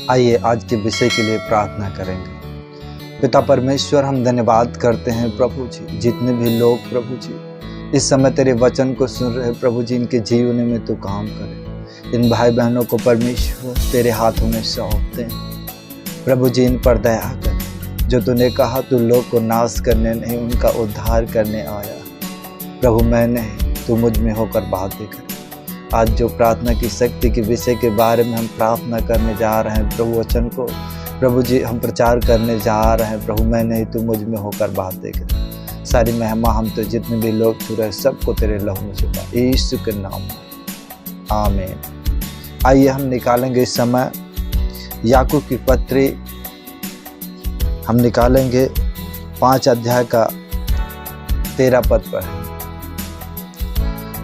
आइए आज के विषय के लिए प्रार्थना करेंगे। पिता परमेश्वर, हम धन्यवाद करते हैं प्रभु जी, जितने भी लोग प्रभु जी इस समय तेरे वचन को सुन रहे प्रभु जी, इनके जीवन में तू काम करे। इन भाई बहनों को परमेश्वर तेरे हाथों में सौंपते हैं प्रभु जी, इन पर दया कर। जो तूने कहा तू लोग को नाश करने नहीं, उनका उद्धार करने आया। प्रभु मैं नहीं, तू मुझ में होकर बातें कर। आज जो प्रार्थना की शक्ति के विषय के बारे में हम प्रार्थना करने जा रहे हैं प्रभु, वचन को प्रभु जी हम प्रचार करने जा रहे हैं प्रभु, मैं नहीं तू मुझ में होकर बातें कर। सारी महिमा हम तो जितने भी लोग छू रहे सबको तेरे लहू में छुपा, यीशु के नाम में आमीन। आइए हम निकालेंगे इस समय याकूब की पत्री, हम निकालेंगे 5 अध्याय का 13 पद पर।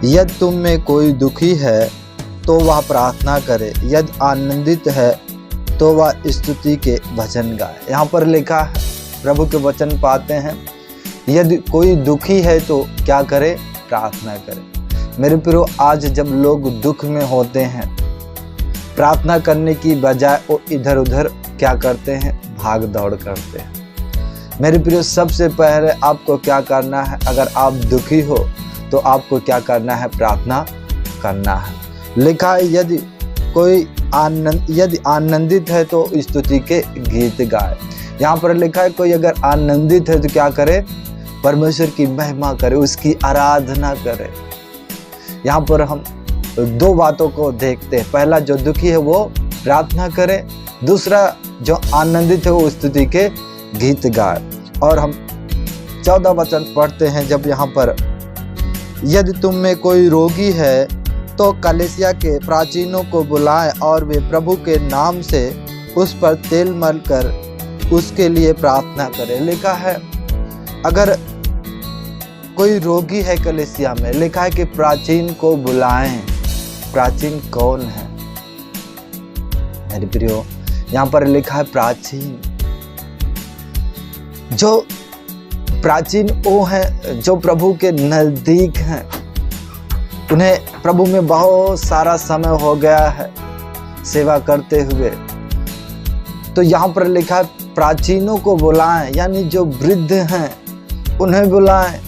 यदि तुम में कोई दुखी है तो वह प्रार्थना करे, यदि आनंदित है तो वह स्तुति के भजन गाए। यहाँ पर लिखा है, प्रभु के वचन पाते हैं, यदि कोई दुखी है तो क्या करे? प्रार्थना करे। मेरे प्रियो, आज जब लोग दुख में होते हैं, प्रार्थना करने की बजाय वो इधर उधर क्या करते हैं? भाग दौड़ करते हैं। मेरे प्रियो, सबसे पहले आपको क्या करना है? अगर आप दुखी हो तो आपको क्या करना है? प्रार्थना करना है। लिखा है, यदि आनंदित है तो स्तुति के गीत गाए। यहाँ पर लिखा है, कोई अगर आनंदित है तो क्या करे? परमेश्वर की महिमा करे, उसकी आराधना करे। यहाँ पर हम 2 बातों को देखते हैं। पहला, जो दुखी है वो प्रार्थना करे, दूसरा जो आनंदित है वो स्तुति के गीत गाए। और हम 14 वचन पढ़ते हैं, जब यहाँ पर यदि तुम में कोई रोगी है तो कलीसिया के प्राचीनों को बुलाएं और वे प्रभु के नाम से उस पर तेल मलकर उसके लिए प्रार्थना करें। लिखा है, अगर कोई रोगी है कलीसिया में, लिखा है कि प्राचीन को बुलाएं। प्राचीन कौन है मेरे प्रियो? यहाँ पर लिखा है प्राचीन। जो प्राचीन वो हैं जो प्रभु के नज़दीक हैं, उन्हें प्रभु में बहुत सारा समय हो गया है सेवा करते हुए। तो यहाँ पर लिखा है प्राचीनों को बुलाएं, यानी जो वृद्ध हैं उन्हें बुलाएं,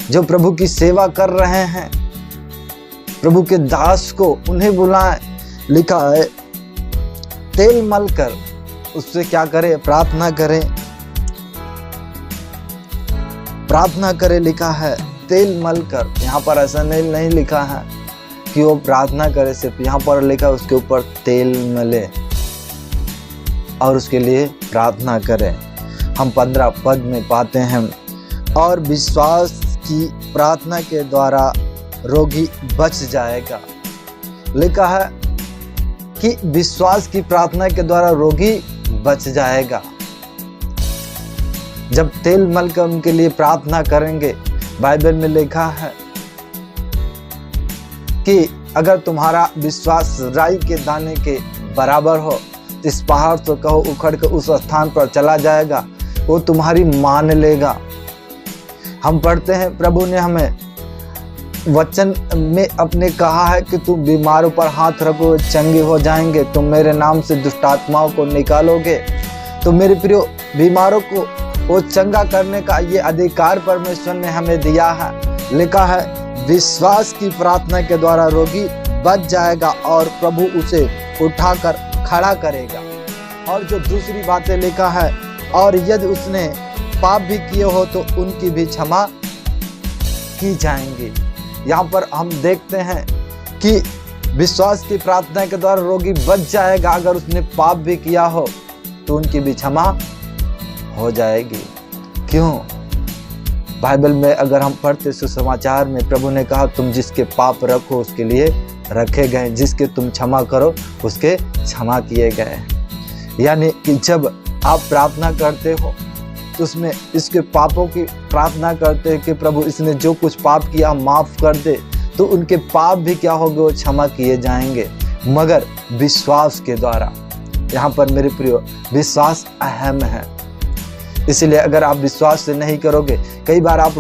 जो प्रभु की सेवा कर रहे हैं, प्रभु के दास को उन्हें बुलाएं। लिखा है तेल मलकर उससे क्या करें? प्रार्थना करें। प्रार्थना करे, लिखा है तेल मलकर। यहाँ पर ऐसा नहीं लिखा है कि वो प्रार्थना करे सिर्फ, यहाँ पर लिखा उसके ऊपर तेल मले और उसके लिए प्रार्थना करें। हम 15 पद में पाते हैं, और विश्वास की प्रार्थना के द्वारा रोगी बच जाएगा। लिखा है कि विश्वास की प्रार्थना के द्वारा रोगी बच जाएगा। जब तेल मलकर उनके लिए प्रार्थना करेंगे, बाइबल में लिखा है कि अगर तुम्हारा विश्वास राई के दाने के बराबर हो तो इस पहाड़ तो कहो उखड़ कर उस स्थान पर चला जाएगा, वो तुम्हारी मान लेगा। हम पढ़ते हैं, प्रभु ने हमें वचन में अपने कहा है कि तुम बीमारों पर हाथ रखो चंगे हो जाएंगे, तुम मेरे नाम से दुष्ट आत्माओं को निकालोगे। तो मेरे प्रियो, बीमारों को वो चंगा करने का ये अधिकार परमेश्वर ने हमें दिया है। लिखा है विश्वास की प्रार्थना के द्वारा रोगी बच जाएगा और प्रभु उसे उठाकर खड़ा करेगा। और जो दूसरी बातें लिखा है, और यदि उसने पाप भी किए हो तो उनकी भी क्षमा की जाएंगी। यहाँ पर हम देखते हैं कि विश्वास की प्रार्थना के द्वारा रोगी बच जाएगा, अगर उसने पाप भी किया हो तो उनकी भी क्षमा हो जाएगी। क्यों? बाइबल में अगर हम पढ़ते सुसमाचार में, प्रभु ने कहा तुम जिसके पाप रखो उसके लिए रखे गए, जिसके तुम क्षमा करो उसके क्षमा किए गए। यानी कि जब आप प्रार्थना करते हो तो उसमें इसके पापों की प्रार्थना करते हैं कि प्रभु इसने जो कुछ पाप किया माफ कर दे, तो उनके पाप भी क्या होंगे? वो क्षमा किए जाएंगे, मगर विश्वास के द्वारा। यहाँ पर मेरे प्रियो, विश्वास अहम है। इसलिए अगर आप विश्वास से नहीं करोगे, कई बार आप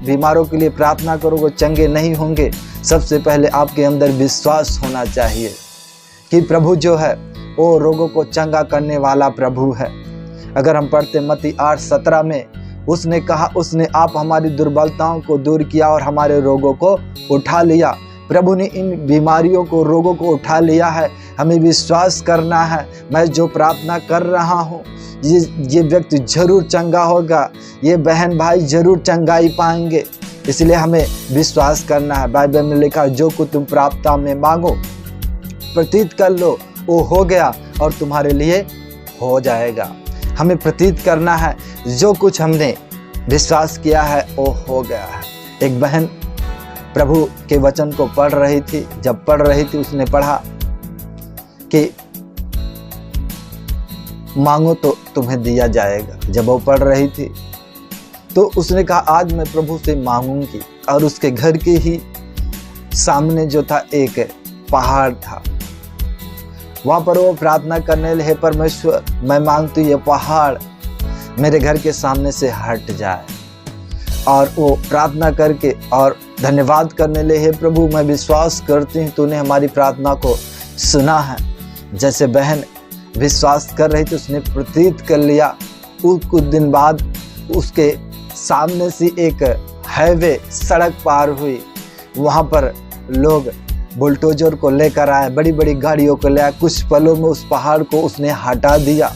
बीमारों के लिए प्रार्थना करोगे, चंगे नहीं होंगे। सबसे पहले आपके अंदर विश्वास होना चाहिए कि प्रभु जो है वो रोगों को चंगा करने वाला प्रभु है। अगर हम पढ़ते मत्ती 8:17 में, उसने कहा, उसने आप हमारी दुर्बलताओं को दूर किया और हमारे रोगों को उठा लिया। प्रभु ने इन बीमारियों को, रोगों को उठा लिया है। हमें विश्वास करना है, मैं जो प्रार्थना कर रहा हूँ ये व्यक्ति जरूर चंगा होगा, ये बहन भाई जरूर चंगाई पाएंगे। इसलिए हमें विश्वास करना है। बाइबल में लिखा, जो कुछ तुम प्रार्थना में मांगो प्रतीत कर लो, वो हो गया और तुम्हारे लिए हो जाएगा। हमें प्रतीत करना है, जो कुछ हमने विश्वास किया है वो हो गया है। एक बहन प्रभु के वचन को पढ़ रही थी। जब पढ़ रही थी उसने पढ़ा कि मांगो तो तुम्हें दिया जाएगा। जब वो पढ़ रही थी तो उसने कहा, आज मैं प्रभु से मांगूंगी। और उसके घर के ही सामने जो था एक पहाड़ था, वहां पर वो प्रार्थना करने लगे, परमेश्वर मैं मांगती हूँ ये पहाड़ मेरे घर के सामने से हट जाए। और वो प्रार्थना करके और धन्यवाद करने लगे, हे प्रभु मैं विश्वास करती हूँ तूने हमारी प्रार्थना को सुना है। जैसे बहन विश्वास कर रही थी उसने प्रतीत कर लिया। कुछ दिन बाद उसके सामने से एक हाईवे सड़क पार हुई। वहाँ पर लोग बुलडोजर को लेकर आए, बड़ी बड़ी गाड़ियों को ले आए। कुछ पलों में उस पहाड़ को उसने हटा दिया।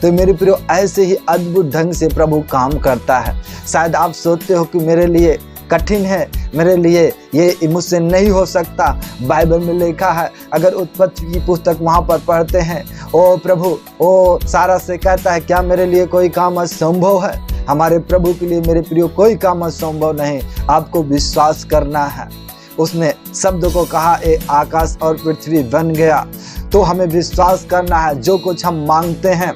तो मेरे प्रियो, ऐसे ही अद्भुत ढंग से प्रभु काम करता है। शायद आप सोचते हो कि मेरे लिए कठिन है, मेरे लिए ये मुझसे नहीं हो सकता। बाइबल में लिखा है, अगर उत्पत्ति की पुस्तक वहाँ पर पढ़ते हैं, ओ प्रभु ओ सारा से कहता है, क्या मेरे लिए कोई काम असंभव है? हमारे प्रभु के लिए मेरे प्रियो कोई काम असंभव नहीं। आपको विश्वास करना है। उसने शब्द को कहा, ए आकाश और पृथ्वी बन गया। तो हमें विश्वास करना है, जो कुछ हम मांगते हैं,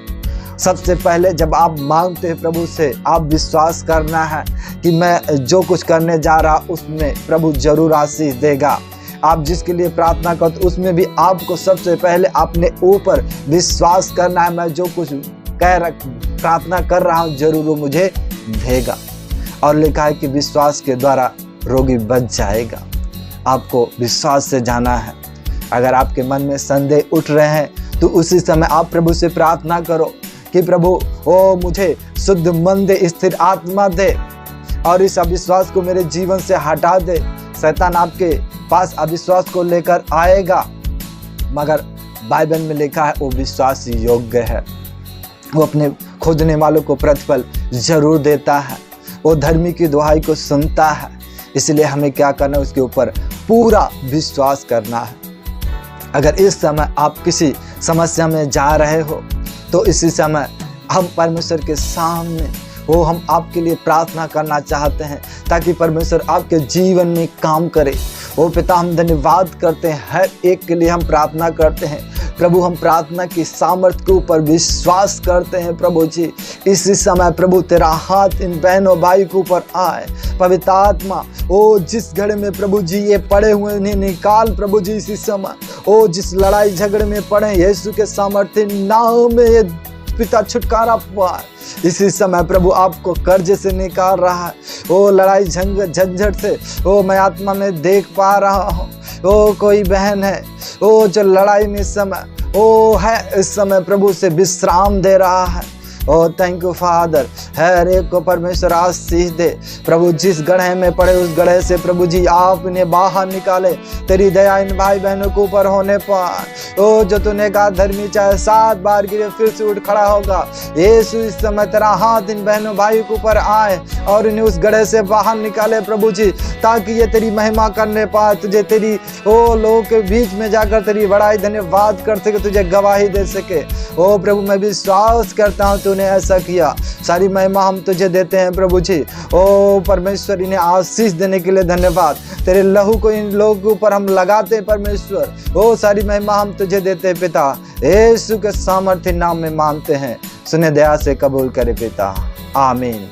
सबसे पहले जब आप मांगते हैं प्रभु से, आप विश्वास करना है कि मैं जो कुछ करने जा रहा उसमें प्रभु जरूर आशीष देगा। आप जिसके लिए प्रार्थना करते उसमें भी आपको सबसे पहले अपने ऊपर विश्वास करना है, मैं जो कुछ प्रार्थना कर रहा हूँ जरूर वो मुझे देगा। और लिखा है कि विश्वास के द्वारा रोगी बच जाएगा। आपको विश्वास से जाना है। अगर आपके मन में संदेह उठ रहे हैं तो उसी समय आप प्रभु से प्रार्थना करो कि प्रभु ओ मुझे शुद्ध मन दे, स्थिर आत्मा दे और इस अविश्वास को मेरे जीवन से हटा दे। शैतान आपके पास अविश्वास को लेकर आएगा, मगर बाइबल में लिखा है वो विश्वास योग्य है। वो अपने खोजने वालों को प्रतिफल जरूर देता है। वो धर्मी की दुहाई को सुनता है। इसलिए हमें क्या करना है, उसके ऊपर पूरा विश्वास करना है। अगर इस समय आप किसी समस्या में जा रहे हो तो इसी समय हम परमेश्वर के सामने हम आपके लिए प्रार्थना करना चाहते हैं ताकि परमेश्वर आपके जीवन में काम करे। पिता, हम धन्यवाद करते हैं, हर एक के लिए हम प्रार्थना करते हैं। प्रभु, हम प्रार्थना की सामर्थ्य के ऊपर विश्वास करते हैं। प्रभु जी, इसी समय प्रभु तेरा हाथ इन बहनों भाई के ऊपर आए। पवित्र आत्मा जिस घड़े में प्रभु जी ये पड़े हुए उन्हें निकाल। प्रभु जी इसी समय जिस लड़ाई झगड़े में पड़े यीशु के सामर्थ्य नाम में ये पिता छुटकारा पाए। इसी समय प्रभु आपको कर्ज से निकाल रहा है। लड़ाई झंझट से मैं आत्मा में देख पा रहा हूँ। कोई बहन है जो लड़ाई में इस समय है, इस समय प्रभु से विश्राम दे रहा है। Thank you father. हर एक को परमेश्वर आशीष दे। प्रभु जिस गड्ढे में पड़े उस गड्ढे से प्रभु जी आप इन्हें बाहर निकाले। तेरी दया इन भाई बहनों के ऊपर होने पर जो तूने कहा धर्मी चाहे 7 बार गिरे फिर से उठ खड़ा होगा। यीशु इस समय तेरा हाथ इन बहनों भाई के ऊपर आए और इन्हें उस गड्ढे से बाहर निकाले प्रभु जी, ताकि ये तेरी महिमा करने पाए, तुझे तेरी लोगों के बीच में जाकर तेरी बड़ाई धन्यवाद कर सके, तुझे गवाही दे सके। प्रभु मैं विश्वास करता हूँ तूने ऐसा किया। सारी महिमा हम तुझे देते हैं प्रभु जी। परमेश्वर इन्हें आशीष देने के लिए धन्यवाद। तेरे लहू को इन लोगों के ऊपर हम लगाते हैं परमेश्वर। सारी महिमा हम तुझे देते हैं पिता। यीशु के सामर्थ्य नाम में मांगते हैं, सुने दया से कबूल करे पिता, आमीन।